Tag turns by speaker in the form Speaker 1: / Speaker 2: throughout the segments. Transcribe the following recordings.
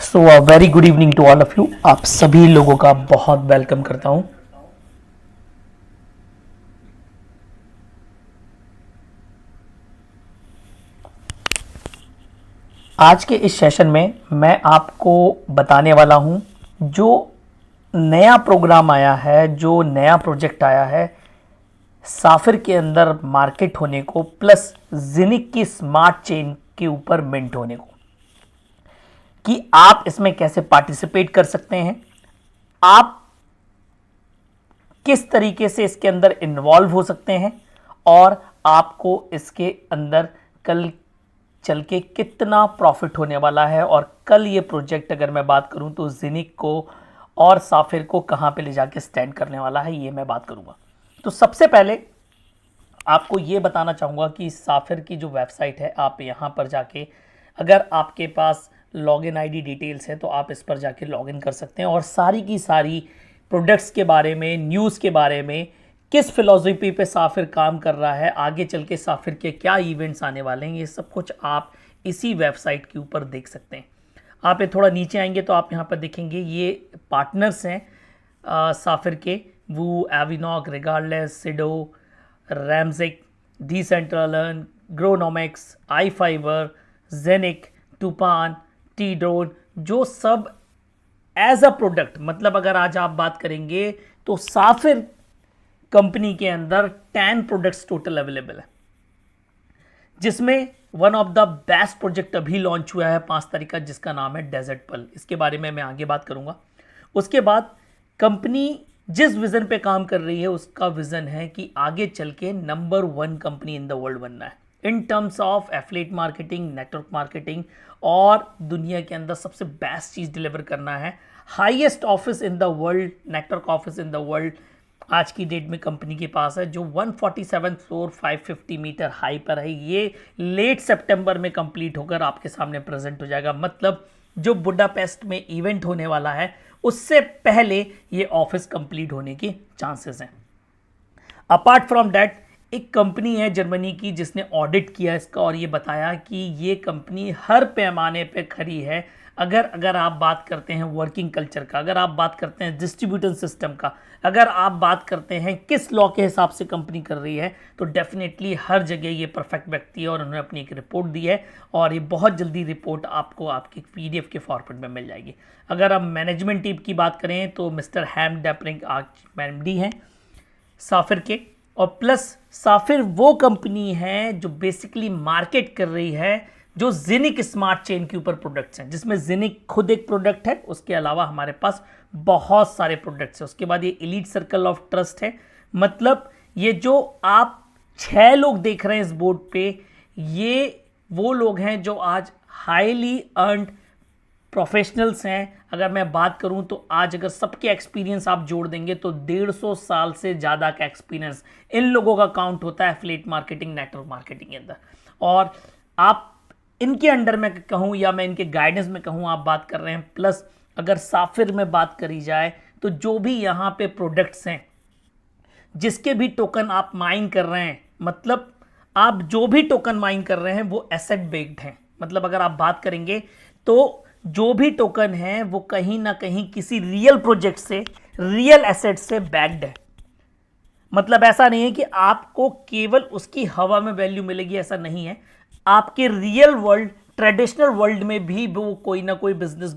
Speaker 1: So very good evening to all of you. आप सभी लोगों का बहुत वेलकम करता हूं। आज के इस सेशन में मैं आपको बताने वाला हूं जो नया प्रोग्राम आया है, जो नया प्रोजेक्ट आया है साफिर के अंदर मार्केट होने को, प्लस जिनिक की स्मार्ट चेन के ऊपर मिंट होने को, कि आप इसमें कैसे पार्टिसिपेट कर सकते हैं, आप किस तरीके से इसके अंदर इन्वॉल्व हो सकते हैं और आपको इसके अंदर कल चल के कितना प्रॉफिट होने वाला है। और कल ये प्रोजेक्ट अगर मैं बात करूं तो जिनिक को और साफिर को कहां पे ले जाके स्टैंड करने वाला है, ये मैं बात करूंगा। तो सबसे पहले आपको ये बताना चाहूँगा कि साफिर की जो वेबसाइट है, आप यहाँ पर जाके अगर आपके पास लॉगिन आईडी डिटेल्स है तो आप इस पर जाके लॉगिन कर सकते हैं और सारी की सारी प्रोडक्ट्स के बारे में, न्यूज़ के बारे में, किस फिलॉसफी पे साफिर काम कर रहा है, आगे चल के साफिर के क्या इवेंट्स आने वाले हैं, ये सब कुछ आप इसी वेबसाइट के ऊपर देख सकते हैं। आप ये थोड़ा नीचे आएंगे तो आप यहाँ पर देखेंगे ये पार्टनर्स हैं साफिर के, वो एविनॉक, रिगार्डलेस, सिडो, रैमजिक, डिसेंट्रलन, ग्रोनॉमिक्स, आई फाइबर, जेनिक, टूपान, टी ड्रोन, जो सब एज अ प्रोडक्ट, मतलब अगर आज आप बात करेंगे तो साफिर कंपनी के अंदर 10 प्रोडक्ट्स टोटल अवेलेबल है, जिसमें one of the best project अभी लॉन्च हुआ है 5 तारीख का, जिसका नाम है डेजर्ट पर्ल। इसके बारे में मैं आगे बात करूंगा। उसके बाद कंपनी जिस विजन पे काम कर रही है, उसका विजन है कि आगे चल के number 1 company in the world बनना है in terms of affiliate marketing, network marketing, और दुनिया के अंदर सबसे बेस्ट चीज़ डिलीवर करना है। Highest office in the world, network office in the world आज की डेट में कंपनी के पास है, जो 147 फ्लोर 550 मीटर हाई पर है। ये लेट सितंबर में कंप्लीट होकर आपके सामने प्रेजेंट हो जाएगा। मतलब जो बुडापेस्ट में इवेंट होने वाला है उससे पहले ये ऑफिस कंप्लीट होने की चांसेस हैं। अपार्ट फ्रॉम दैट, एक कंपनी है जर्मनी की जिसने ऑडिट किया इसका और ये बताया कि ये कंपनी हर पैमाने पे खरी है। अगर आप बात करते हैं वर्किंग कल्चर का, अगर आप बात करते हैं डिस्ट्रीब्यूशन सिस्टम का, अगर आप बात करते हैं किस लॉ के हिसाब से कंपनी कर रही है, तो डेफिनेटली हर जगह ये परफेक्ट व्यक्ति है और उन्होंने अपनी एक रिपोर्ट दी है और ये बहुत जल्दी रिपोर्ट आपको आपकी पीडीएफ के फॉर्मेट में मिल जाएगी। अगर आप मैनेजमेंट टीम की बात करें तो मिस्टर हैम डेपरिंग आज एमडी हैं साफिर के, और प्लस साफिर वो कंपनी है जो बेसिकली मार्केट कर रही है जो जिनिक स्मार्ट चेन के ऊपर प्रोडक्ट्स हैं, जिसमें जिनिक खुद एक प्रोडक्ट है, उसके अलावा हमारे पास बहुत सारे प्रोडक्ट्स हैं। उसके बाद ये एलीट सर्कल ऑफ ट्रस्ट है, मतलब ये जो आप 6 लोग देख रहे हैं इस बोर्ड पे, ये वो लोग हैं जो आज हाईली अर्नड प्रोफेशनल्स हैं। अगर मैं बात करूं तो आज अगर सबके एक्सपीरियंस आप जोड़ देंगे तो 150 साल से ज़्यादा का एक्सपीरियंस इन लोगों का काउंट होता है एफिलिएट मार्केटिंग, नेटवर्क मार्केटिंग के अंदर। और आप इनके अंडर में कहूं या मैं इनके गाइडेंस में कहूं, आप बात कर रहे हैं। प्लस अगर साफिर में बात करी जाए तो जो भी यहाँ पे प्रोडक्ट्स हैं, जिसके भी टोकन आप माइन कर रहे हैं, मतलब आप जो भी टोकन माइन कर रहे हैं वो एसेट बेस्ड हैं। मतलब अगर आप बात करेंगे तो जो भी टोकन है वो कहीं ना कहीं किसी रियल प्रोजेक्ट से, रियल एसेट से बैक्ड है। मतलब ऐसा नहीं है कि आपको केवल उसकी हवा में वैल्यू मिलेगी, ऐसा नहीं है। आपके रियल वर्ल्ड, ट्रेडिशनल वर्ल्ड में भी वो कोई ना कोई बिजनेस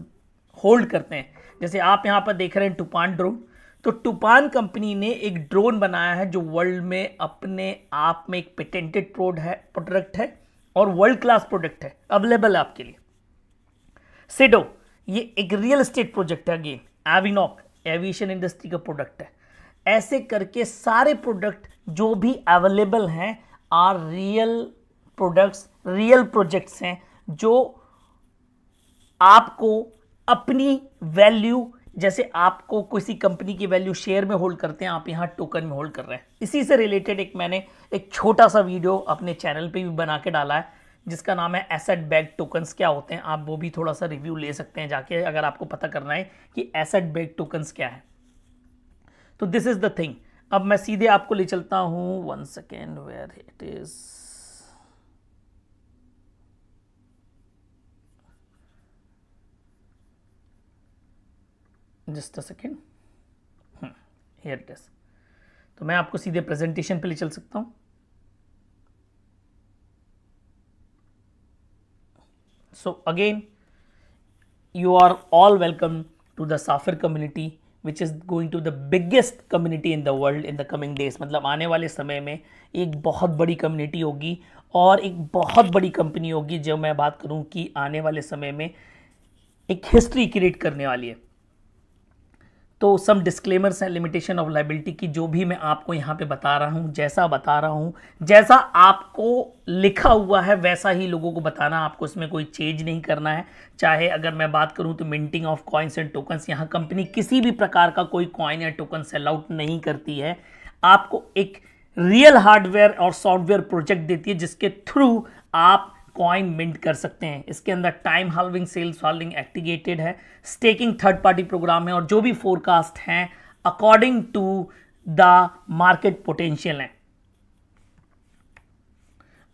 Speaker 1: होल्ड करते हैं। जैसे आप यहां पर देख रहे हैं टूपान ड्रोन, तो टूपान कंपनी ने एक ड्रोन बनाया है जो वर्ल्ड में अपने आप में एक पेटेंटेड प्रोडक्ट है और वर्ल्ड क्लास प्रोडक्ट है, अवेलेबल है आपके लिए। सिडो, ये एक रियल एस्टेट प्रोजेक्ट है, अगेन एविनॉक एविएशन इंडस्ट्री का प्रोडक्ट है। ऐसे करके सारे प्रोडक्ट जो भी अवेलेबल हैं are real products, real projects हैं, जो आपको अपनी वैल्यू, जैसे आपको किसी कंपनी की वैल्यू शेयर में होल्ड करते हैं, आप यहाँ टोकन में होल्ड कर रहे हैं। इसी से रिलेटेड मैंने एक छोटा सा वीडियो अपने चैनल पे भी बना के डाला है जिसका नाम है एसेट बैक्ड टोकन्स क्या होते हैं। आप वो भी थोड़ा सा रिव्यू ले सकते हैं जाके, अगर आपको पता करना है कि एसेट बैक्ड टोकन्स क्या है। तो दिस इज द थिंग। अब मैं सीधे आपको ले चलता हूं, 1 second, where it is. Just a second, here it is. तो मैं आपको सीधे प्रेजेंटेशन पे ले चल सकता हूं। So again, you are all welcome to the Safir community which is going to the biggest community in the world in the coming days। मतलब आने वाले समय में एक बहुत बड़ी कम्युनिटी होगी और एक बहुत बड़ी कंपनी होगी, जो मैं बात करूं कि आने वाले समय में एक हिस्ट्री क्रिएट करने वाली है। तो सम डिस्क्लेमर्स हैं लिमिटेशन ऑफ लाइबिलिटी की, जो भी मैं आपको यहाँ पे बता रहा हूँ, जैसा बता रहा हूँ, जैसा आपको लिखा हुआ है वैसा ही लोगों को बताना, आपको इसमें कोई चेंज नहीं करना है। चाहे अगर मैं बात करूँ तो minting of coins and tokens, यहाँ कंपनी किसी भी प्रकार का कोई कॉइन या टोकन सेल आउट नहीं करती है। आपको एक रियल हार्डवेयर और सॉफ्टवेयर प्रोजेक्ट देती है जिसके थ्रू आप कॉइन मिंट कर सकते हैं। इसके अंदर time halving, sales halving activated है, स्टेकिंग थर्ड पार्टी प्रोग्राम है और जो भी फोरकास्ट हैं according to the market potential है।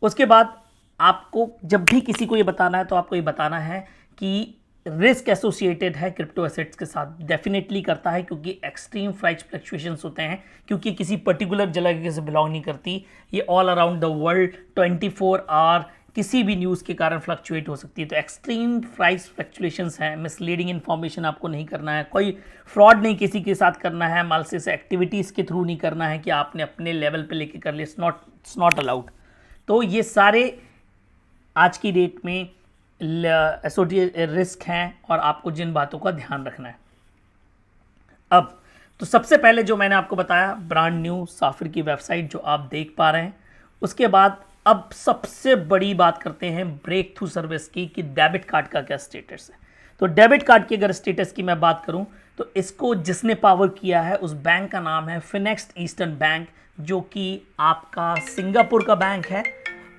Speaker 1: उसके बाद आपको जब भी किसी को ये बताना है तो आपको ये बताना है कि रिस्क एसोसिएटेड है क्रिप्टो एसेट्स के साथ, डेफिनेटली करता है, क्योंकि एक्सट्रीम प्राइस फ्लक्चुएशंस होते हैं, क्योंकि किसी पर्टिकुलर जगह से बिलोंग नहीं करती, ये all around the world 24 hour किसी भी न्यूज़ के कारण फ्लक्चुएट हो सकती है। तो एक्सट्रीम प्राइस फ्लक्चुएशंस हैं, मिसलीडिंग इन्फॉर्मेशन आपको नहीं करना है, कोई फ्रॉड नहीं किसी के साथ करना है, मालसेस एक्टिविटीज़ के थ्रू नहीं करना है कि आपने अपने लेवल पे लेके कर लिया, इट्स नॉट अलाउड। तो ये सारे आज की डेट में एसोसिएटेड रिस्क हैं और आपको जिन बातों का ध्यान रखना है। अब तो सबसे पहले जो मैंने आपको बताया ब्रांड न्यू साफिर की वेबसाइट जो आप देख पा रहे हैं, उसके बाद अब सबसे बड़ी बात करते हैं ब्रेक थ्रू सर्विस की कि डेबिट कार्ड का क्या स्टेटस है। तो डेबिट कार्ड की अगर स्टेटस की मैं बात करूं तो इसको जिसने पावर किया है उस बैंक का नाम है फिनेक्स ईस्टर्न बैंक, जो कि आपका सिंगापुर का बैंक है।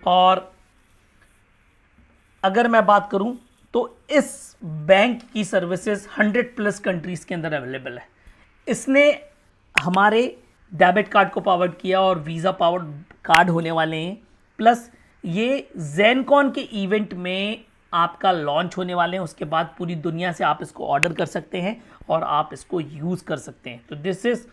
Speaker 1: और अगर मैं बात करूं तो इस बैंक की सर्विसेज 100+ कंट्रीज के अंदर अवेलेबल है। इसने हमारे डेबिट कार्ड को पावर किया और वीज़ा पावर कार्ड होने वाले हैं, प्लस ये ज़ेनकॉन के इवेंट में आपका लॉन्च होने वाले हैं। उसके बाद पूरी दुनिया से आप इसको ऑर्डर कर सकते हैं और आप इसको यूज़ कर सकते हैं। तो दिस इज़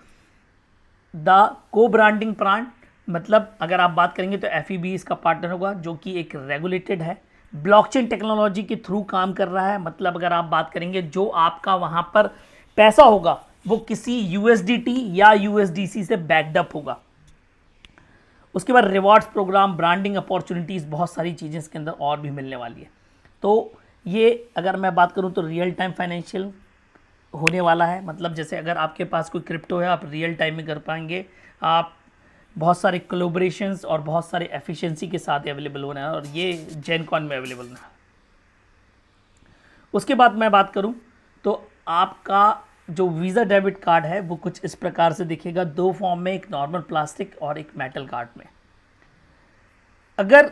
Speaker 1: द को ब्रांडिंग ब्रांड, मतलब अगर आप बात करेंगे तो FEB इसका पार्टनर होगा, जो कि एक रेगुलेटेड है, ब्लॉकचेन टेक्नोलॉजी के थ्रू काम कर रहा है। मतलब अगर आप बात करेंगे जो आपका वहाँ पर पैसा होगा वो किसी USDT या USDC से बैकडअप होगा। उसके बाद रिवॉर्ड्स प्रोग्राम, ब्रांडिंग अपॉर्चुनिटीज़, बहुत सारी चीज़ें इसके अंदर और भी मिलने वाली है। तो ये अगर मैं बात करूँ तो रियल टाइम फाइनेंशियल होने वाला है। मतलब जैसे अगर आपके पास कोई क्रिप्टो है आप रियल टाइम में कर पाएंगे, आप बहुत सारे कोलैबोरेशंस और बहुत सारे एफिशिएंसी के साथ अवेलेबल होना है, और ये जेनकॉन में अवेलेबल है। उसके बाद मैं बात करूं तो आपका जो वीज़ा डेबिट कार्ड है वो कुछ इस प्रकार से दिखेगा, दो फॉर्म में, एक नॉर्मल प्लास्टिक और एक मेटल कार्ड में। अगर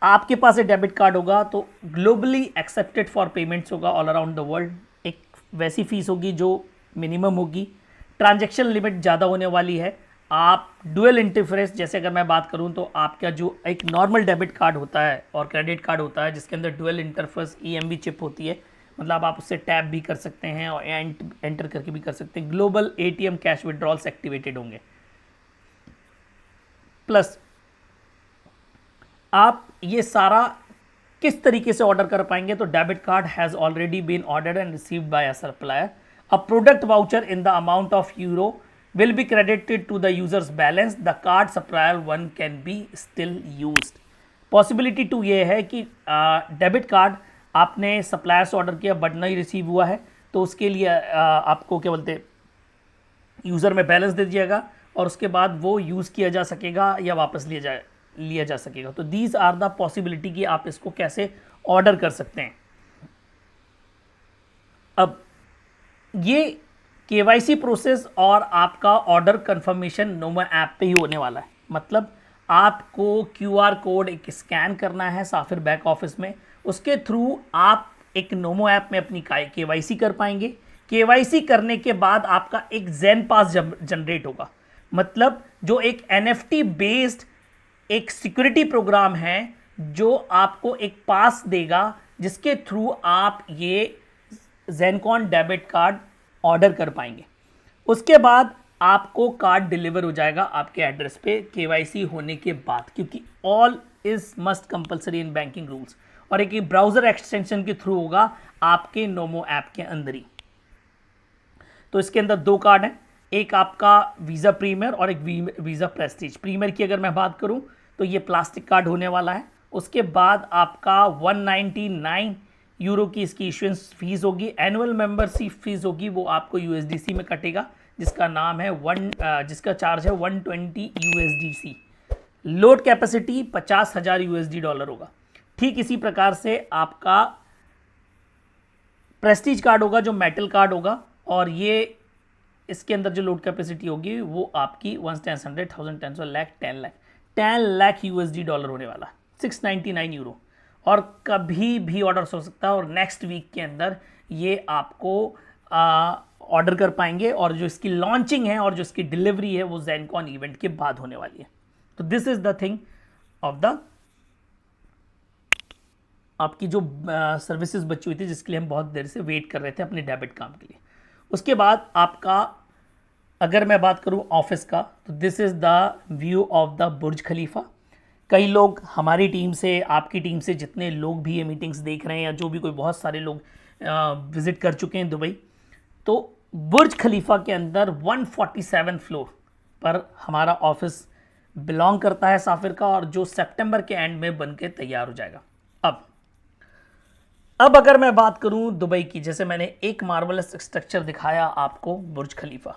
Speaker 1: आपके पास एक डेबिट कार्ड होगा तो ग्लोबली एक्सेप्टेड फॉर पेमेंट्स होगा ऑल अराउंड द वर्ल्ड। एक वैसी फीस होगी जो मिनिमम होगी, ट्रांजैक्शन लिमिट ज़्यादा होने वाली है। आप डुअल इंटरफेस, जैसे अगर मैं बात करूं तो आपका जो एक नॉर्मल डेबिट कार्ड होता है और क्रेडिट कार्ड होता है जिसके अंदर डुअल इंटरफेस EMV चिप होती है, मतलब आप उससे टैप भी कर सकते हैं और एंटर करके भी कर सकते हैं। Global ATM cash withdrawals activated होंगे। प्लस आप ये सारा किस तरीके से ऑर्डर कर पाएंगे, तो debit card has already been ordered and received by a supplier. A product voucher in the amount of €, will be credited to the user's balance. The card supplier one can be still used. Possibility 2 ये है कि debit card आपने supplier से order किया but नहीं receive हुआ है, तो उसके लिए आपको क्या बोलते यूज़र में बैलेंस दे दिएगा और उसके बाद वो यूज़ किया जा सकेगा या वापस लिया जा सकेगा। तो दीज आर द पॉसिबिलिटी कि आप इसको कैसे ऑर्डर कर सकते हैं। अब ये KYC प्रोसेस और आपका ऑर्डर कंफर्मेशन नोमो ऐप पे ही होने वाला है। मतलब आपको QR कोड एक स्कैन करना है साफिर बैक ऑफिस में, उसके थ्रू आप एक नोमो ऐप में अपनी KYC कर पाएंगे। KYC करने के बाद आपका एक ज़ेन पास जनरेट होगा, मतलब जो एक NFT बेस्ड एक सिक्योरिटी प्रोग्राम है जो आपको एक पास देगा जिसके थ्रू आप ये ज़ेनकॉन डेबिट कार्ड ऑर्डर कर पाएंगे। उसके बाद आपको कार्ड डिलीवर हो जाएगा आपके एड्रेस पे केवाईसी होने के बाद, क्योंकि all is must compulsory in banking rules, और एक ब्राउजर एक्सटेंशन के थ्रू होगा आपके नोमो ऐप के अंदर ही। तो इसके अंदर दो कार्ड हैं, एक आपका वीज़ा प्रीमियर और एक वीज़ा प्रेस्टीज। प्रीमियर की अगर मैं बात करूं तो ये प्लास्टिक कार्ड होने वाला है। उसके बाद आपका 199 यूरो की इसकी इशुएंस फीस होगी। एनुअल मेंबरशिप फीस होगी, वो आपको यूएसडीसी में कटेगा, जिसका नाम है जिसका चार्ज है 120 USDC. Load capacity 50,000 USD dollar होगा। ठीक इसी प्रकार से आपका प्रेस्टीज कार्ड होगा जो मेटल कार्ड होगा, और ये इसके अंदर जो लोड कैपेसिटी होगी वो आपकी 100, 1000, लाख 10 लाख यूएसडी डॉलर होने वाला, 699 यूरो। और कभी भी ऑर्डर हो सकता है, और नेक्स्ट वीक के अंदर ये आपको ऑर्डर कर पाएंगे, और जो इसकी लॉन्चिंग है और जो इसकी डिलीवरी है वो ज़ेनकॉन इवेंट के बाद होने वाली है। तो this is the thing of the आपकी जो सर्विसेज बची हुई थी, जिसके लिए हम बहुत देर से वेट कर रहे थे अपने डेबिट काम के लिए। उसके बाद आपका अगर मैं बात करूं ऑफिस का, तो this is the view of the Burj Khalifa. कई लोग हमारी टीम से, आपकी टीम से जितने लोग भी ये मीटिंग्स देख रहे हैं, या जो भी कोई बहुत सारे लोग विज़िट कर चुके हैं दुबई, तो बुर्ज खलीफा के अंदर 147 फ्लोर पर हमारा ऑफिस बिलोंग करता है साफिर का, और जो सितंबर के एंड में बन के तैयार हो जाएगा। अब अगर मैं बात करूं दुबई की, जैसे मैंने एक मार्वलस स्ट्रक्चर दिखाया आपको बुर्ज खलीफा,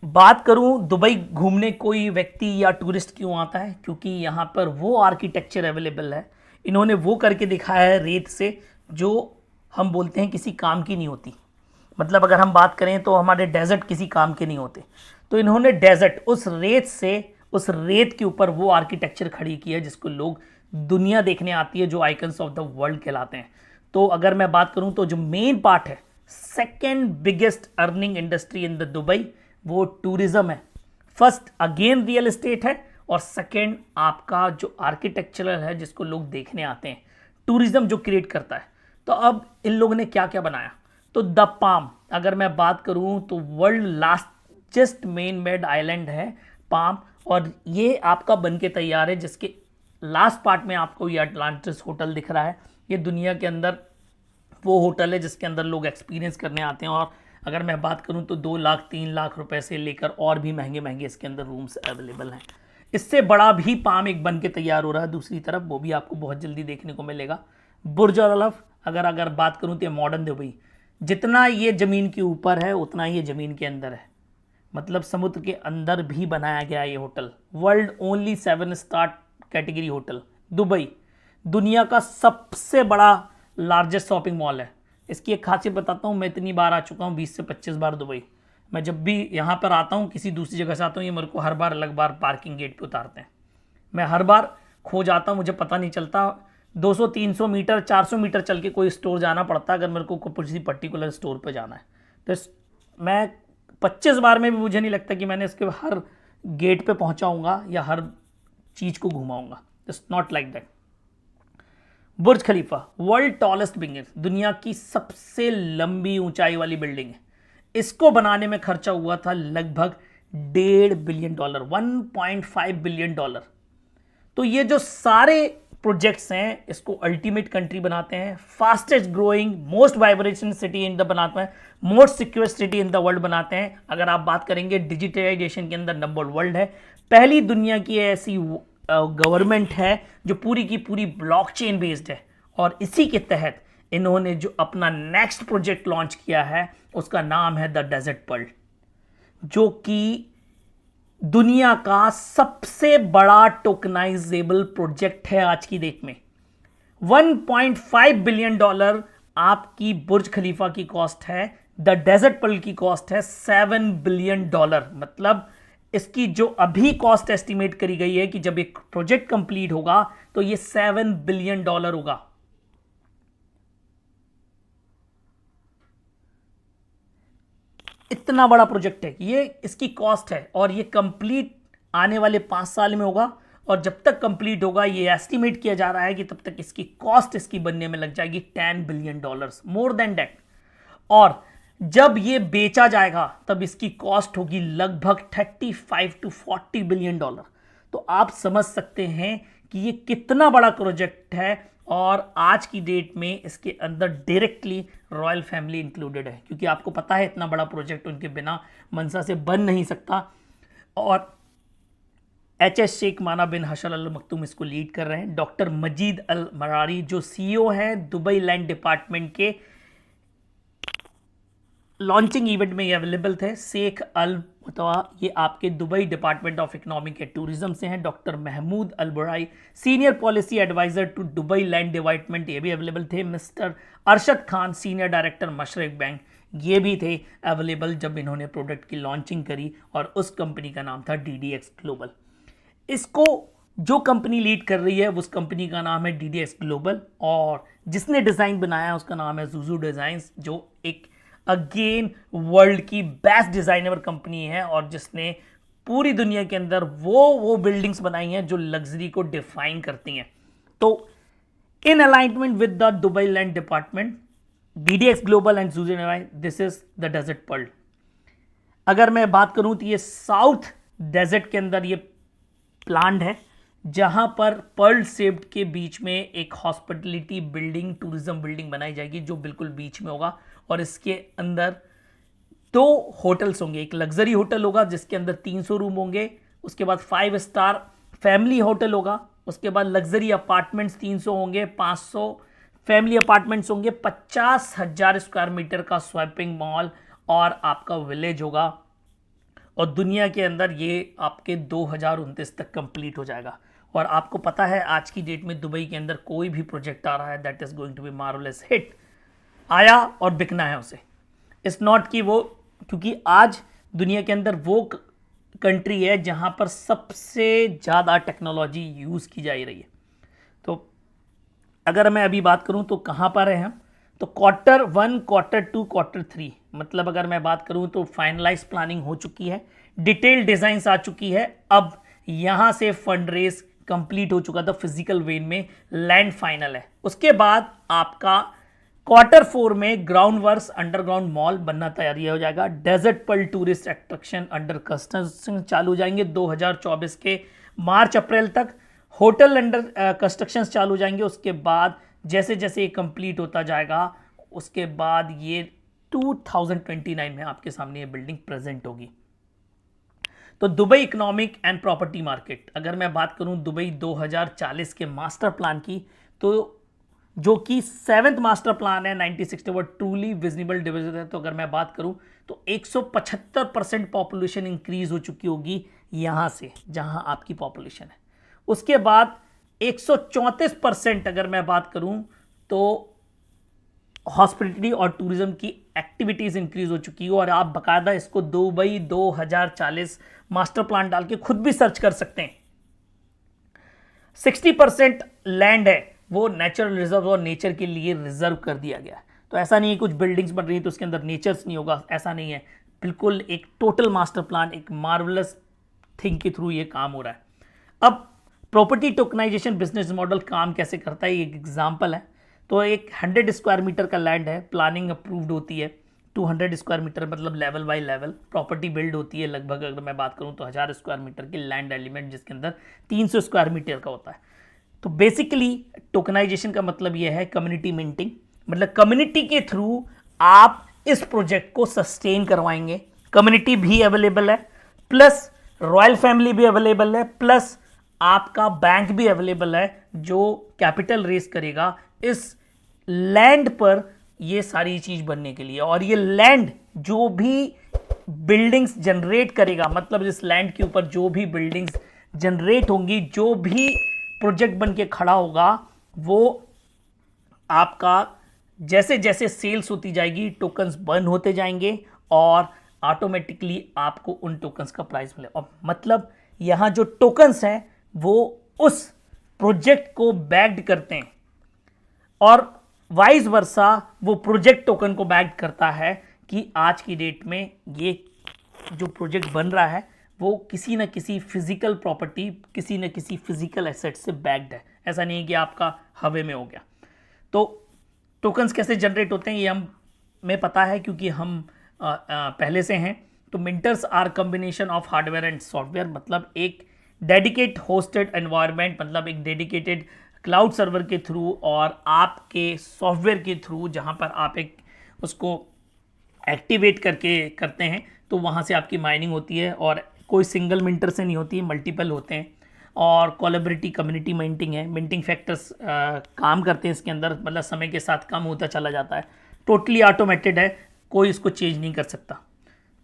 Speaker 1: बात करूं दुबई घूमने कोई व्यक्ति या टूरिस्ट क्यों आता है, क्योंकि यहां पर वो आर्किटेक्चर अवेलेबल है, इन्होंने वो करके दिखाया है रेत से, जो हम बोलते हैं किसी काम की नहीं होती। मतलब अगर हम बात करें तो हमारे डेजर्ट किसी काम के नहीं होते, तो इन्होंने डेजर्ट उस रेत से, उस रेत के ऊपर वो आर्किटेक्चर खड़ी की है जिसको लोग दुनिया देखने आती है, जो आइकन्स ऑफ द वर्ल्ड कहलाते हैं। तो अगर मैं बात करूं तो जो मेन पार्ट है, second biggest earning industry in the Dubai, वो टूरिज्म है। फर्स्ट अगेन रियल एस्टेट है, और सेकेंड आपका जो आर्किटेक्चरल है जिसको लोग देखने आते हैं, टूरिज्म जो क्रिएट करता है। तो अब इन लोगों ने क्या क्या बनाया, तो द पाम अगर मैं बात करूं तो world largest main made island है पाम, और ये आपका बन के तैयार है, जिसके लास्ट पार्ट में आपको ये अटलांटिस होटल दिख रहा है। ये दुनिया के अंदर वो होटल है जिसके अंदर लोग एक्सपीरियंस करने आते हैं, और अगर मैं बात करूं तो 2 लाख 3 लाख रुपए से लेकर और भी महंगे महंगे इसके अंदर रूम्स अवेलेबल हैं। इससे बड़ा भी पाम एक बन के तैयार हो रहा है दूसरी तरफ, वो भी आपको बहुत जल्दी देखने को मिलेगा। बुर्ज अरफ अगर बात करूँ तो मॉडर्न दुबई, जितना ये ज़मीन के ऊपर है उतना ये ज़मीन के अंदर है, मतलब समुद्र के अंदर भी बनाया गया ये hotel. World only 7 star category hotel Dubai, दुनिया का सबसे बड़ा लार्जेस्ट शॉपिंग मॉल है। इसकी एक खासियत बताता हूँ, मैं इतनी बार आ चुका हूँ, 20 से 25 बार दुबई। मैं जब भी यहाँ पर आता हूँ, किसी दूसरी जगह से आता हूँ, ये मेरे को हर बार अलग बार पार्किंग गेट पे उतारते हैं। मैं हर बार खो जाता हूँ, मुझे पता नहीं चलता। 200-300 मीटर 400 मीटर चल के कोई स्टोर जाना पड़ता है अगर मेरे को किसी पर्टिकुलर स्टोर पर जाना है। तो मैं 25 बार में भी मुझे नहीं लगता कि मैंने इसके हर गेट पे पहुँचाऊँगा या हर चीज़ को घुमाऊँगा। It's not like that. Burj Khalifa world tallest building, दुनिया की सबसे लंबी ऊंचाई वाली बिल्डिंग है। इसको बनाने में खर्चा हुआ था लगभग $1.5 बिलियन, 1.5 बिलियन डॉलर। तो ये जो सारे प्रोजेक्ट्स हैं, इसको अल्टीमेट कंट्री बनाते हैं, fastest growing most vibration city in the बनाते हैं, most secure city in the world बनाते हैं। अगर आप बात करेंगे डिजिटलाइजेशन के अंदर नंबर वर्ल्ड है, पहली दुनिया की ऐसी गवर्नमेंट है जो पूरी की पूरी ब्लॉकचेन बेस्ड है। और इसी के तहत इन्होंने जो अपना नेक्स्ट प्रोजेक्ट लॉन्च किया है उसका नाम है द डेजर्ट पर्ल, जो कि दुनिया का सबसे बड़ा टोकनाइजेबल प्रोजेक्ट है आज की डेट में। 1.5 बिलियन डॉलर आपकी बुर्ज खलीफा की कॉस्ट है, द डेजर्ट पर्ल की कॉस्ट है 7 बिलियन डॉलर। मतलब इसकी जो अभी कॉस्ट एस्टिमेट करी गई है कि जब एक प्रोजेक्ट कंप्लीट होगा तो ये 7 बिलियन डॉलर होगा। इतना बड़ा प्रोजेक्ट है ये, इसकी कॉस्ट है, और ये कंप्लीट आने वाले 5 साल में होगा। और जब तक कंप्लीट होगा ये एस्टिमेट किया जा रहा है कि तब तक इसकी कॉस्ट इसकी बनने में लग जाएगी $10 बिलियन, मोर देन दैट। और जब ये बेचा जाएगा तब इसकी कॉस्ट होगी लगभग 35 to 40 बिलियन डॉलर। तो आप समझ सकते हैं कि ये कितना बड़ा प्रोजेक्ट है, और आज की डेट में इसके अंदर डायरेक्टली रॉयल फैमिली इंक्लूडेड है, क्योंकि आपको पता है इतना बड़ा प्रोजेक्ट उनके बिना मंसा से बन नहीं सकता। और एच शेख माना बिन हसन अल मखतूम इसको लीड कर रहे हैं। डॉक्टर मजीद अल मरारी जो सीईओ हैं दुबई लैंड डिपार्टमेंट के, लॉन्चिंग इवेंट में ये अवेलेबल थे। शेख अल मुतवा ये आपके Dubai department of economic and tourism से हैं। Doctor Mahmoud Al Burai senior policy adviser to Dubai land department, ये भी अवेलेबल थे। Mister Arshad Khan senior director Mashreq bank, ये भी थे अवेलेबल जब इन्होंने प्रोडक्ट की लॉन्चिंग करी, और उस कंपनी का नाम था DDX ग्लोबल। इसको जो कंपनी लीड कर रही है उस कंपनी का नाम है DDX ग्लोबल, और जिसने डिज़ाइन बनाया उसका नाम है जुजू डिज़ाइंस, जो एक अगेन वर्ल्ड की बेस्ट डिज़ाइनर कंपनी है, और जिसने पूरी दुनिया के अंदर वो बिल्डिंग्स बनाई हैं जो लग्जरी को डिफाइन करती हैं। तो in alignment with the Dubai land Department, DDX global and Juju design, this is the desert pearl. अगर मैं बात करूं तो ये साउथ डेजर्ट के अंदर ये प्लांट है, जहां पर पर्ल शेप्ड के बीच में एक हॉस्पिटलिटी बिल्डिंग, टूरिज्म बिल्डिंग बनाई जाएगी जो बिल्कुल बीच में होगा, और इसके अंदर 2 होटल्स होंगे। एक लग्जरी होटल होगा जिसके अंदर 300 रूम होंगे, उसके बाद 5 स्टार फैमिली होटल होगा, उसके बाद लग्जरी अपार्टमेंट्स 300 होंगे, 500 फैमिली अपार्टमेंट्स होंगे, 50,000 स्क्वायर मीटर का शॉपिंग मॉल और आपका विलेज होगा, और दुनिया के अंदर ये आपके 2029 तक कंप्लीट हो जाएगा। और आपको पता है आज की डेट में दुबई के अंदर कोई भी प्रोजेक्ट आ रहा है that is going to be marvellous hit, आया और बिकना है उसे। इट्स नॉट कि वो, क्योंकि आज दुनिया के अंदर वो कंट्री है जहां पर सबसे ज़्यादा टेक्नोलॉजी यूज़ की जा रही है। तो अगर मैं अभी बात करूं तो कहां पर है हम, तो Q1, Q2, Q3, मतलब अगर मैं बात करूं तो फाइनलाइज प्लानिंग हो चुकी है, डिटेल डिज़ाइंस आ चुकी है। अब यहां से फंड रेस कंप्लीट हो चुका था फिजिकल वेन में, लैंड फाइनल है। उसके बाद आपका Q4 में ग्राउंड वर्क्स, अंडरग्राउंड मॉल बनना तैयारी हो जाएगा। Desert pearl tourist attraction under construction चालू हो जाएंगे 2024 के मार्च अप्रैल तक। होटल अंडर कंस्ट्रक्शन चालू हो जाएंगे। उसके बाद जैसे जैसे ये कंप्लीट होता जाएगा उसके बाद ये 2029 में आपके सामने ये बिल्डिंग प्रेजेंट होगी। तो Dubai economic and property market, अगर मैं बात करूं दुबई 2040 के मास्टर प्लान की, तो जो कि 7th मास्टर प्लान है 1961 ट्रूली विजिबल डिविजन है। तो अगर मैं बात करूं तो 175% पॉपुलेशन इंक्रीज हो चुकी होगी यहां से जहां आपकी पॉपुलेशन है। उसके बाद 134% अगर मैं बात करूं तो हॉस्पिटलिटी और टूरिज्म की एक्टिविटीज इंक्रीज हो चुकी है। और आप बकायदा इसको दुबई 2040 मास्टर प्लान डाल के खुद भी सर्च कर सकते हैं। 60% लैंड है वो नेचुरल रिजर्व और नेचर के लिए रिजर्व कर दिया गया है। तो ऐसा नहीं है कुछ बिल्डिंग्स बन रही है तो उसके अंदर नेचर्स नहीं होगा, ऐसा नहीं है। बिल्कुल एक टोटल मास्टर प्लान, एक मार्वलस थिंग के थ्रू ये काम हो रहा है। अब प्रॉपर्टी टोकनाइजेशन बिजनेस मॉडल काम कैसे करता है, एक एग्जाम्पल है। तो एक 100 स्क्वायर मीटर का लैंड है, प्लानिंग अप्रूव्ड होती है 200 स्क्वायर मीटर, मतलब level by level property build होती है। लगभग अगर मैं बात करूं तो 1000 स्क्वायर मीटर की लैंड एलिमेंट जिसके अंदर 300 स्क्वायर मीटर का होता है। तो बेसिकली टोकनाइजेशन का मतलब यह है कम्युनिटी मिंटिंग, मतलब कम्युनिटी के थ्रू आप इस प्रोजेक्ट को सस्टेन करवाएंगे। कम्युनिटी भी अवेलेबल है, प्लस रॉयल फैमिली भी अवेलेबल है, प्लस आपका बैंक भी अवेलेबल है जो कैपिटल रेस करेगा इस लैंड पर ये सारी चीज बनने के लिए। और ये लैंड जो भी बिल्डिंग्स जनरेट करेगा, मतलब इस लैंड के ऊपर जो भी बिल्डिंग्स जनरेट होंगी, जो भी प्रोजेक्ट बन के खड़ा होगा, वो आपका जैसे जैसे सेल्स होती जाएगी टोकन्स बर्न होते जाएंगे और ऑटोमेटिकली आपको उन टोकन्स का प्राइस मिले। और मतलब यहां जो टोकन्स हैं वो उस प्रोजेक्ट को बैक्ड करते हैं और वाइस वर्सा वो प्रोजेक्ट टोकन को बैक करता है कि आज की डेट में ये जो प्रोजेक्ट बन रहा है वो किसी न किसी फिजिकल प्रॉपर्टी, किसी न किसी फिजिकल एसेट से बैक्ड है। ऐसा नहीं है कि आपका हवे में हो गया। तो टोकन्स कैसे जनरेट होते हैं ये हमें पता है क्योंकि हम पहले से हैं। तो minters are combination of hardware and software, मतलब एक डेडिकेट होस्टेड एनवायरनमेंट, मतलब एक डेडिकेटेड क्लाउड सर्वर के थ्रू और आपके सॉफ्टवेयर के थ्रू, जहां पर आप एक उसको एक्टिवेट करके करते हैं, तो वहाँ से आपकी माइनिंग होती है और कोई सिंगल मिंटर से नहीं होती है, मल्टीपल होते हैं। और कोलैबोरेटिव कम्युनिटी मिंटिंग है, मिंटिंग फैक्टर्स काम करते हैं इसके अंदर, मतलब समय के साथ कम होता चला जाता है। टोटली ऑटोमेटेड है, कोई इसको चेंज नहीं कर सकता।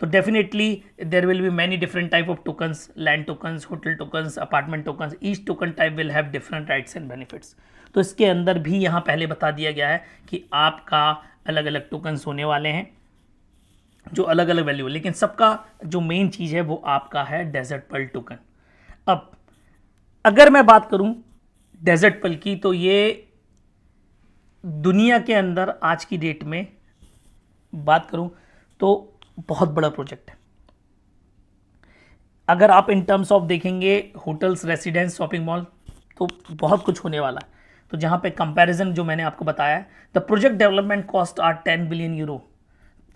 Speaker 1: तो definitely there will be many different type of tokens, land tokens, hotel tokens, apartment tokens, each token type will have different rights and benefits. तो इसके अंदर भी यहाँ पहले बता दिया गया है कि आपका अलग अलग टोकन्स होने वाले हैं जो अलग अलग वैल्यू है, लेकिन सबका जो मेन चीज़ है वो आपका है डेजर्ट पर्ल टोकन। अब अगर मैं बात करूं डेजर्ट पर्ल की, तो ये दुनिया के अंदर आज की डेट में बात करूं तो बहुत बड़ा प्रोजेक्ट है। अगर आप इन टर्म्स ऑफ देखेंगे होटल्स, रेसिडेंस, शॉपिंग मॉल, तो बहुत कुछ होने वाला है। तो जहां पे कंपैरिजन जो मैंने आपको बताया है, the project development cost are 10 billion euro.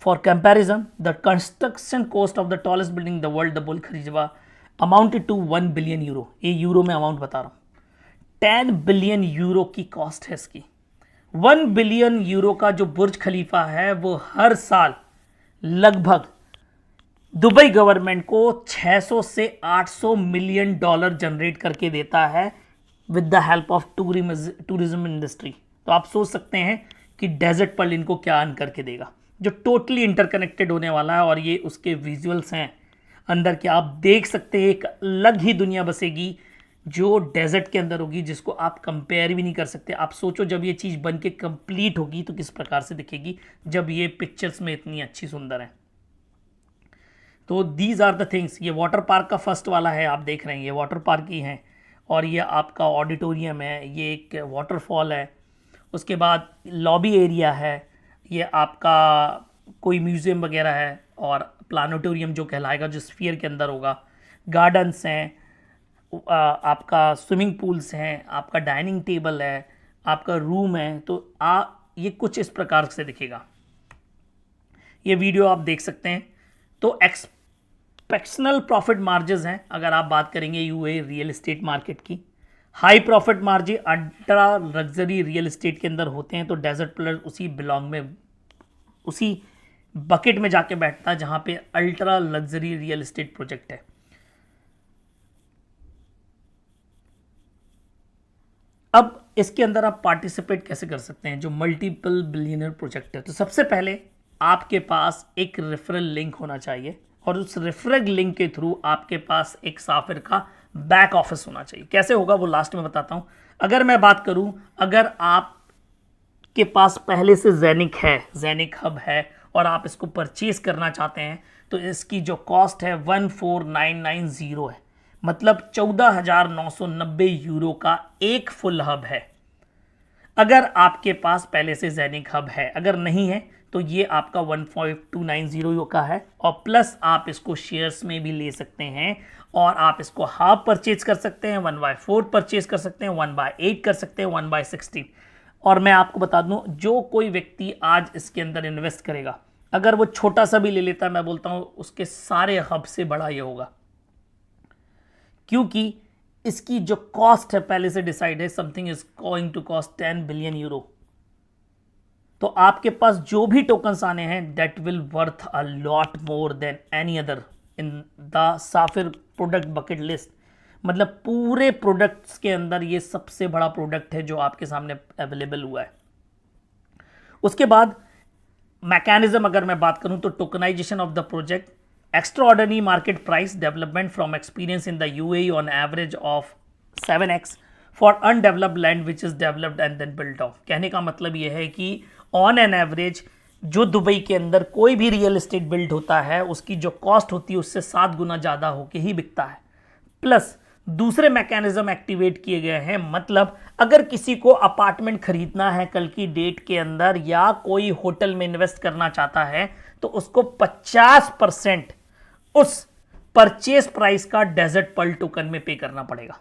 Speaker 1: For comparison, the construction cost of the tallest building in the world, the Burj Khalifa, amounted to 1 billion euro। ये यूरो में अमाउंट बता रहा हूँ, 10 बिलियन यूरो की कॉस्ट है इसकी। 1 billion euro का जो बुर्ज खलीफा है वो हर साल लगभग दुबई गवर्नमेंट को 600 से 800 मिलियन डॉलर जनरेट करके देता है with the help of tourism industry. तो आप सोच सकते हैं कि डेजर्ट पर्ल इनको क्या अर्न करके देगा, जो टोटली इंटरकनेक्टेड होने वाला है। और ये उसके विजुअल्स हैं अंदर के, आप देख सकते हैं एक अलग ही दुनिया बसेगी जो डेजर्ट के अंदर होगी, जिसको आप कंपेयर भी नहीं कर सकते। आप सोचो जब ये चीज़ बन के कंप्लीट होगी तो किस प्रकार से दिखेगी, जब ये पिक्चर्स में इतनी अच्छी सुंदर है। तो दीज आर द थिंग्स। ये वाटर पार्क का फर्स्ट वाला है, आप देख रहे हैं, ये वाटर पार्क ही है। और ये आपका ऑडिटोरियम है, ये एक वाटरफॉल है। उसके बाद लॉबी एरिया है, ये आपका कोई म्यूज़ियम वगैरह है, और प्लानेटोरियम जो कहलाएगा, जो स्फीयर के अंदर होगा। गार्डन्स हैं, आपका स्विमिंग पूल्स हैं, आपका डाइनिंग टेबल है, आपका रूम है। तो ये कुछ इस प्रकार से दिखेगा। ये वीडियो आप देख सकते हैं। तो एक्सपेक्शनल प्रॉफिट मार्जिन हैं अगर आप बात करेंगे यूए रियल एस्टेट मार्केट की। High profit margin ultra luxury real estate के अंदर होते हैं। तो डेजर्ट पर्ल उसी बकेट में जाके बैठता है जहां पे ultra luxury real estate project है। अब इसके अंदर आप पार्टिसिपेट कैसे कर सकते हैं, जो मल्टीपल बिलियनर प्रोजेक्ट है। तो सबसे पहले आपके पास एक रेफरल लिंक होना चाहिए, और उस रेफरल लिंक के थ्रू आपके पास एक साफिर का बैक ऑफिस होना चाहिए। कैसे होगा वो लास्ट में बताता हूं। अगर मैं बात करूं, अगर आपके पास पहले से ज़ेनिक है, ज़ेनिक हब है, और आप इसको परचेज करना चाहते हैं, तो इसकी जो कॉस्ट है 14990 है, मतलब 14,990 यूरो का एक फुल हब है। अगर आपके पास पहले से ज़ेनिक हब है, अगर नहीं है तो ये आपका 15290 का है, और प्लस आप इसको शेयर्स में भी ले सकते हैं, और आप इसको हाफ परचेज कर सकते हैं, 1/4 परचेज कर सकते हैं, 1/8 कर सकते हैं, 1/16। और मैं आपको बता दूं, जो कोई व्यक्ति आज इसके अंदर इन्वेस्ट करेगा, अगर वो छोटा सा भी ले लेता है, मैं बोलता हूं उसके सारे हब से बड़ा ये होगा, क्योंकि इसकी जो कॉस्ट है पहले से डिसाइड है। Something is going to cost 10 billion euro. तो आपके पास जो भी टोकन्स आने हैं, that will worth a lot more than any other in the Sapphire product bucket list. मतलब पूरे प्रोडक्ट्स के अंदर ये सबसे बड़ा प्रोडक्ट है जो आपके सामने अवेलेबल हुआ है। उसके बाद मैकेनिज्म अगर मैं बात करूं, तो tokenisation of the project, extraordinary market price development from experience in the UAE on average of 7x for undeveloped land which is developed and then built off. कहने का मतलब यह है कि ऑन एन एवरेज जो दुबई के अंदर कोई भी रियल एस्टेट बिल्ड होता है, उसकी जो कॉस्ट होती है उससे 7 गुना ज़्यादा होके ही बिकता है। प्लस दूसरे मैकेनिज्म एक्टिवेट किए गए हैं, मतलब अगर किसी को अपार्टमेंट खरीदना है कल की डेट के अंदर, या कोई होटल में इन्वेस्ट करना चाहता है, तो उसको 50% उस परचेज प्राइस का डेजर्ट पर्ल टोकन में पे करना पड़ेगा।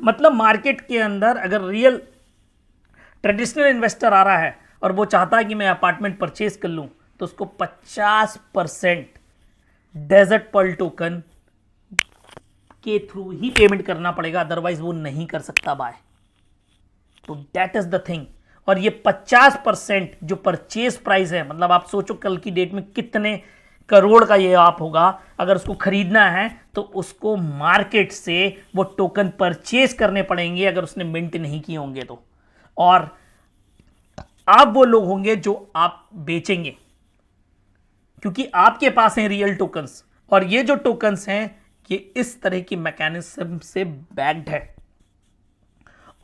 Speaker 1: मतलब मार्केट के अंदर अगर रियल ट्रेडिशनल इन्वेस्टर आ रहा है और वो चाहता है कि मैं अपार्टमेंट परचेज कर लूं, तो उसको 50% डेजर्ट पर्ल टोकन के थ्रू ही पेमेंट करना पड़ेगा, अदरवाइज वो नहीं कर सकता बाय। तो दैट इज द थिंग। और ये 50% जो परचेज प्राइस है, मतलब आप सोचो कल की डेट में कितने करोड़ का ये आप होगा, अगर उसको खरीदना है तो उसको मार्केट से वो टोकन परचेज करने पड़ेंगे अगर उसने मिंट नहीं किए होंगे तो। और आप वो लोग होंगे जो आप बेचेंगे, क्योंकि आपके पास हैं रियल टोकन्स, और ये जो टोकन्स हैं ये इस तरह की मैकेनिज्म से बैक्ड है।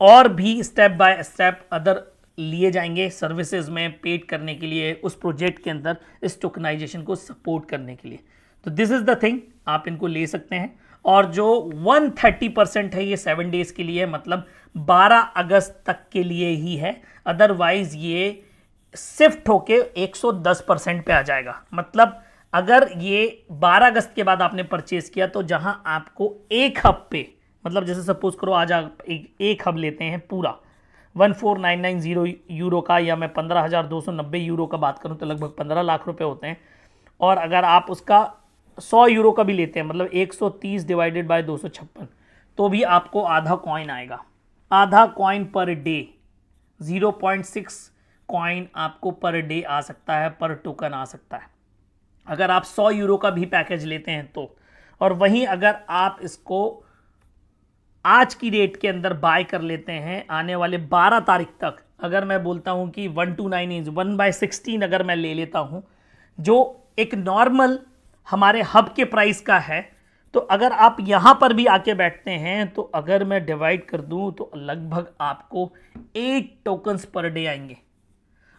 Speaker 1: और भी स्टेप बाय स्टेप अदर लिए जाएंगे सर्विसेज में पेड करने के लिए उस प्रोजेक्ट के अंदर इस टोकनाइजेशन को सपोर्ट करने के लिए। तो दिस इज द थिंग, आप इनको ले सकते हैं। और जो 130% है ये 7 डेज के लिए, मतलब 12 अगस्त तक के लिए ही है, अदरवाइज ये शिफ्ट होके 110% पे आ जाएगा। मतलब अगर ये 12 अगस्त के बाद आपने परचेज किया तो जहां आपको एक हब पे, मतलब जैसे सपोज करो आज आप एक हब लेते हैं पूरा 14990 यूरो का, या मैं 15,290 यूरो का बात करूं तो लगभग 15 लाख रुपए होते हैं। और अगर आप उसका 100 यूरो का भी लेते हैं, मतलब 130 डिवाइडेड बाय 256, तो भी आपको आधा कॉइन आएगा। आधा कॉइन पर डे, 0.6 कॉइन आपको पर डे आ सकता है, पर टोकन आ सकता है अगर आप 100 यूरो का भी पैकेज लेते हैं तो। और वहीं अगर आप इसको आज की डेट के अंदर बाय कर लेते हैं आने वाले 12 तारीख तक, अगर मैं बोलता हूं कि 129 इंच 1/16 अगर मैं ले लेता हूं जो एक नॉर्मल हमारे हब के प्राइस का है, तो अगर आप यहां पर भी आके बैठते हैं तो अगर मैं डिवाइड कर दूं तो लगभग आपको 8 टोकन्स पर डे आएंगे।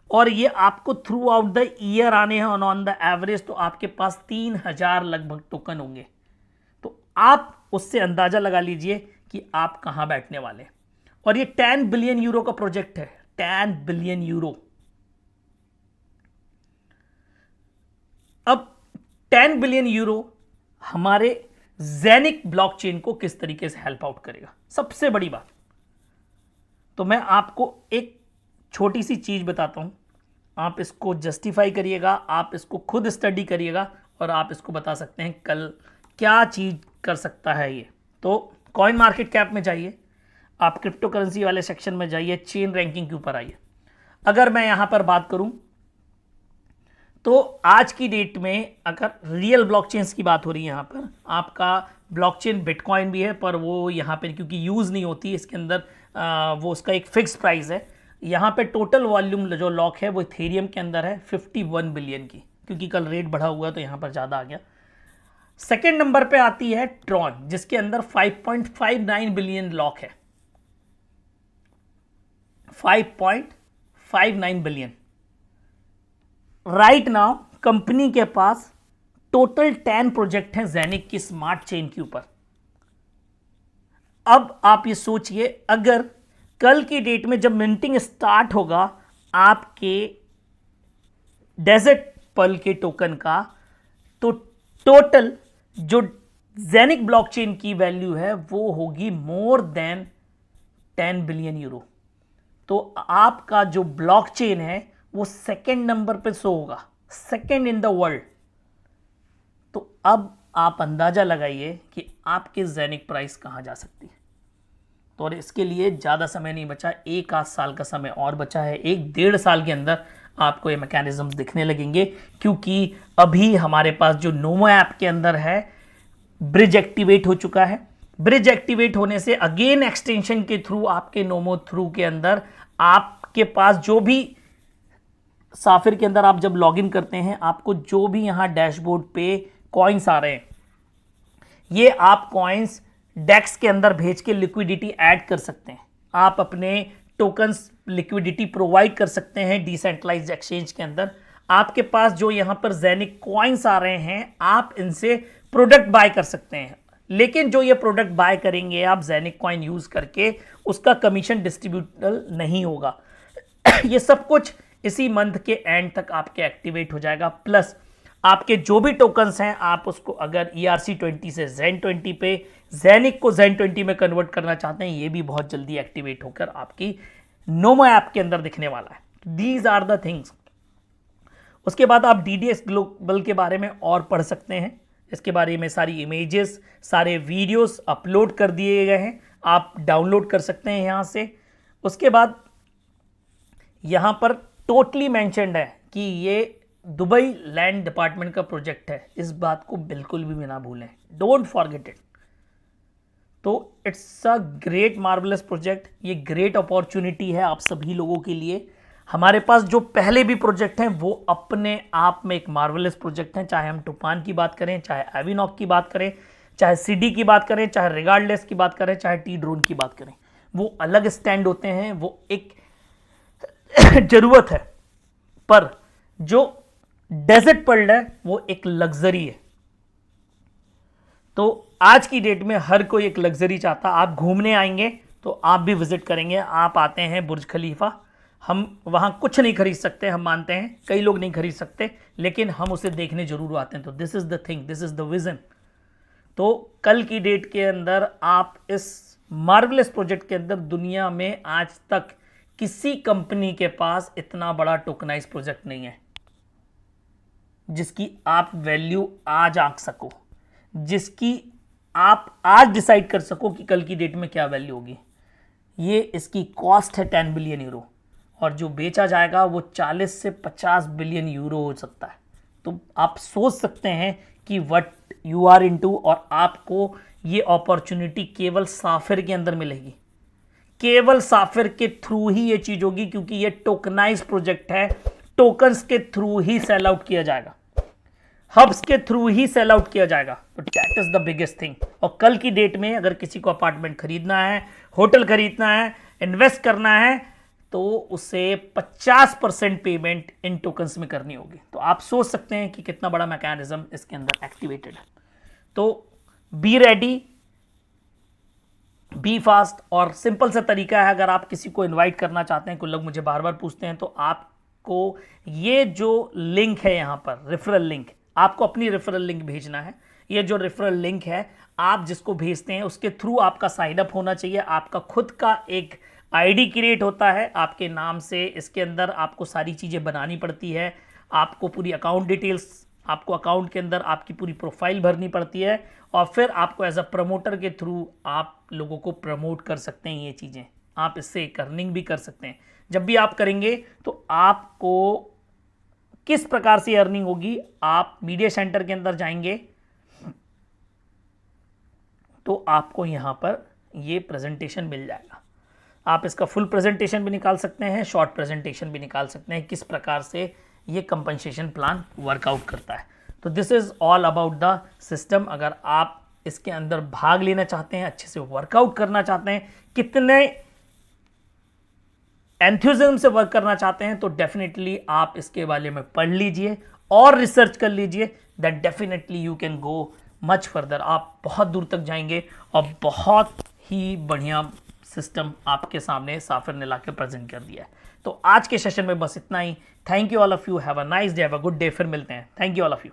Speaker 1: और ये आपको थ्रू आउट द ईयर आने हैं, ऑन द एवरेज तो आपके पास 3000 लगभग टोकन होंगे। तो आप उससे अंदाजा लगा लीजिए कि आप कहां बैठने वाले। और ये 10 बिलियन यूरो का प्रोजेक्ट है, 10 बिलियन यूरो। अब 10 बिलियन यूरो हमारे ज़ेनिक ब्लॉकचेन को किस तरीके से हेल्प आउट करेगा, सबसे बड़ी बात। तो मैं आपको एक छोटी सी चीज बताता हूं, आप इसको जस्टिफाई करिएगा, आप इसको खुद स्टडी करिएगा और आप इसको बता सकते हैं कल क्या चीज कर सकता है ये। तो कॉइन मार्केट कैप में जाइए, आप क्रिप्टो करेंसी वाले सेक्शन में जाइए, चेन रैंकिंग के ऊपर आइए। अगर मैं यहां पर बात करूं तो आज की डेट में अगर रियल ब्लॉकचेन्स की बात हो रही है, यहां पर आपका ब्लॉकचेन बिटकॉइन भी है, पर वो यहां पर क्योंकि यूज नहीं होती इसके अंदर, वो उसका एक फिक्स प्राइस है। यहाँ पे टोटल वॉल्यूम जो लॉक है वो इथेरियम के अंदर है 51 बिलियन की, क्योंकि कल रेट बढ़ा हुआ तो यहाँ पर ज़्यादा आ गया। सेकेंड नंबर पे आती है ट्रॉन, जिसके अंदर 5.59 बिलियन लॉक है, 5.59 बिलियन। राइट नाउ कंपनी के पास टोटल 10 प्रोजेक्ट हैं ज़ेनिक की स्मार्ट चेन के ऊपर। अब आप ये सोचिए, अगर कल की डेट में जब मिंटिंग स्टार्ट होगा आपके डेजर्ट पर्ल के टोकन का, तो टोटल जो ज़ेनिक ब्लॉकचेन की वैल्यू है वो होगी मोर देन 10 बिलियन यूरो। तो आपका जो ब्लॉकचेन है वो सेकंड नंबर पे शो होगा, सेकंड इन द वर्ल्ड। तो अब आप अंदाजा लगाइए कि आपकी ज़ेनिक प्राइस कहां जा सकती है। तो और इसके लिए ज़्यादा समय नहीं बचा, 1 आध साल का समय और बचा है। 1-1.5 साल के अंदर आपको ये मैकेनिज्म्स दिखने लगेंगे, क्योंकि अभी हमारे पास जो नोमो ऐप के अंदर है ब्रिज एक्टिवेट हो चुका है। ब्रिज एक्टिवेट होने से अगेन एक्सटेंशन के थ्रू आपके नोमो थ्रू के अंदर आपके पास जो भी साफिर के अंदर आप जब लॉगिन करते हैं, आपको जो भी यहाँ डैशबोर्ड पे कॉइन्स आ रहे हैं, ये आप कॉइन्स डेक्स के अंदर भेज के लिक्विडिटी ऐड कर सकते हैं। आप अपने टोकन्स लिक्विडिटी प्रोवाइड कर सकते हैं डिसेंट्रलाइज्ड एक्सचेंज के अंदर। आपके पास जो यहाँ पर ज़ेनिक कॉइन्स आ रहे हैं, आप इनसे प्रोडक्ट बाय कर सकते हैं। लेकिन जो ये प्रोडक्ट बाय करेंगे आप ज़ेनिक कॉइन यूज़ करके, उसका कमीशन डिस्ट्रीब्यूटल नहीं होगा। ये सब कुछ इसी मंथ के एंड तक आपके एक्टिवेट हो जाएगा। प्लस आपके जो भी टोकन्स हैं, आप उसको अगर ERC20 से Zen20 पे, ज़ेनिक को Zen20 में कन्वर्ट करना चाहते हैं, ये भी बहुत जल्दी एक्टिवेट होकर आपकी नोमो ऐप के अंदर दिखने वाला है। These are the things. उसके बाद आप DDS ग्लोबल के बारे में और पढ़ सकते हैं। इसके बारे में सारी इमेजेस, सारे वीडियोस अपलोड कर दिए गए हैं, आप डाउनलोड कर सकते हैं यहाँ से। उसके बाद यहाँ पर टोटली मेंशन्ड है कि ये दुबई लैंड डिपार्टमेंट का प्रोजेक्ट है, इस बात को बिल्कुल भी ना भूलें, डोंट फॉरगेट इट। तो it's a great marvellous project, ये ग्रेट अपॉर्चुनिटी है आप सभी लोगों के लिए। हमारे पास जो पहले भी प्रोजेक्ट हैं वो अपने आप में एक मार्वलस प्रोजेक्ट हैं, चाहे हम टूफान की बात करें, चाहे एविनॉक की बात करें, चाहे CD की बात करें, चाहे रिगार्डलेस की बात करें, चाहे T-ड्रोन की बात करें। वो अलग स्टैंड होते हैं, वो एक जरूरत है, पर जो डेजर्ट पर्ल है वो एक लग्जरी है। तो आज की डेट में हर कोई एक लग्जरी चाहता। आप घूमने आएंगे तो आप भी विजिट करेंगे, आप आते हैं बुर्ज खलीफा, हम वहां कुछ नहीं खरीद सकते, हम मानते हैं, कई लोग नहीं खरीद सकते, लेकिन हम उसे देखने जरूर आते हैं। तो this is the thing, this is the vision. तो कल की डेट के अंदर आप इस मार्वलस प्रोजेक्ट के अंदर, दुनिया में आज तक किसी कंपनी के पास इतना बड़ा टोकनाइज प्रोजेक्ट नहीं है जिसकी आप वैल्यू आज आंक सको, जिसकी आप आज डिसाइड कर सको कि कल की डेट में क्या वैल्यू होगी। ये इसकी कॉस्ट है 10 बिलियन यूरो, और जो बेचा जाएगा वो 40 से 50 बिलियन यूरो हो सकता है। तो आप सोच सकते हैं कि व्हाट यू आर इनटू, और आपको ये अपॉर्चुनिटी केवल साफिर के अंदर मिलेगी, केवल साफिर के थ्रू ही ये चीज होगी, क्योंकि ये टोकनाइज प्रोजेक्ट है, टोकन्स के थ्रू ही सेल आउट किया जाएगा, हब्स के थ्रू ही सेल आउट किया जाएगा। तो that is the biggest thing. और कल की डेट में अगर किसी को अपार्टमेंट खरीदना है, होटल खरीदना है, इन्वेस्ट करना है, तो उसे 50% पेमेंट इन टोकन्स में करनी होगी। तो आप सोच सकते हैं कि कितना बड़ा मैकेनिज्म इसके अंदर एक्टिवेटेड है। तो बी रेडी, बी फास्ट, और सिंपल सा तरीका है। अगर आप किसी को इनवाइट करना चाहते हैं, कुछ लोग मुझे बार बार पूछते हैं, तो आपको ये जो लिंक है यहाँ पर, रेफरल लिंक, आपको अपनी रेफरल लिंक भेजना है। ये जो रेफरल लिंक है, आप जिसको भेजते हैं उसके थ्रू आपका साइन अप होना चाहिए। आपका खुद का एक आईडी क्रिएट होता है आपके नाम से, इसके अंदर आपको सारी चीज़ें बनानी पड़ती है, आपको पूरी अकाउंट डिटेल्स, आपको अकाउंट के अंदर आपकी पूरी प्रोफाइल भरनी पड़ती है, और फिर आपको एज अ प्रमोटर के थ्रू आप लोगों को प्रमोट कर सकते हैं। ये चीज़ें आप इससे एक अर्निंग भी कर सकते हैं। जब भी आप करेंगे तो आपको किस प्रकार से अर्निंग होगी, आप मीडिया सेंटर के अंदर जाएंगे तो आपको यहाँ पर ये प्रेजेंटेशन मिल जाएगा। आप इसका फुल प्रेजेंटेशन भी निकाल सकते हैं, शॉर्ट प्रेजेंटेशन भी निकाल सकते हैं, किस प्रकार से ये कंपनसेशन प्लान वर्कआउट करता है। तो this is all about the system. अगर आप इसके अंदर भाग लेना चाहते हैं, अच्छे से वर्कआउट करना चाहते हैं, कितने एंथुसिज्म से वर्क करना चाहते हैं, तो डेफिनेटली आप इसके बारे में पढ़ लीजिए और रिसर्च कर लीजिए। That definitely you can go much further. आप बहुत दूर तक जाएंगे और बहुत ही बढ़िया सिस्टम आपके सामने साफिर ने लाकर प्रेजेंट कर दिया है। तो आज के सेशन में बस इतना ही। Thank you all of you, have a nice day, have a good day. फिर मिलते हैं। Thank you all of you.